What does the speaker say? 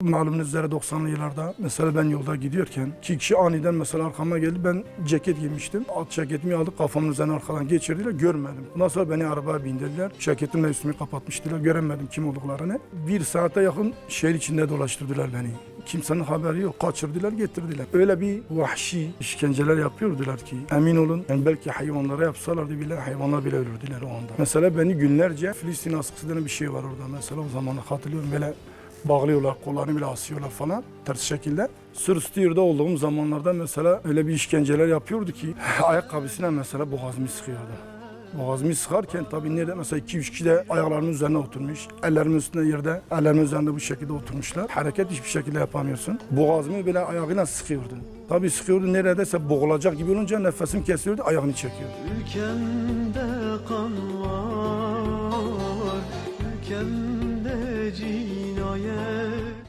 malumunuz üzere 90'lı yıllarda mesela ben yolda gidiyorken 2 kişi aniden mesela arkama geldi. Ben ceket giymiştim. Alt ceketimi aldık, kafamın üzerine arkadan geçirdiler. Görmedim. Ondan sonra beni arabaya bindirdiler. Ceketimle üstümü kapatmıştılar. Göremedim kim olduklarını. 1 saate yakın şehir içinde dolaştırdılar beni. Kimsenin haberi yok. Kaçırdılar, getirdiler. Öyle bir vahşi işkenceler yapıyordular ki emin olun, yani belki hayvanlara yapsalardı bile hayvanlar bile ölürdüler o anda. Mesela beni günlerce Filistin askısı denen bir şey var orada. Mesela o zamanı hatırlıyorum, böyle bağlıyorlar, kollarını bile asıyorlar falan ters şekilde. Sırstiyer'de olduğum zamanlarda mesela öyle bir işkenceler yapıyordu ki ayakkabısına mesela boğazımı sıkıyordu. Boğazımı sıkarken tabii nerede mesela 2-3 kişi de ayaklarının üzerine oturmuş. Ellerimin üstünde yerde, ellerimin üzerinde bu şekilde oturmuşlar. Hareket hiçbir şekilde yapamıyorsun. Boğazımı böyle ayağıyla sıkıyordu. Tabii sıkıyordu, neredeyse boğulacak gibi olunca nefesim kesiyordu, ayağını çekiyordu. Ülkemde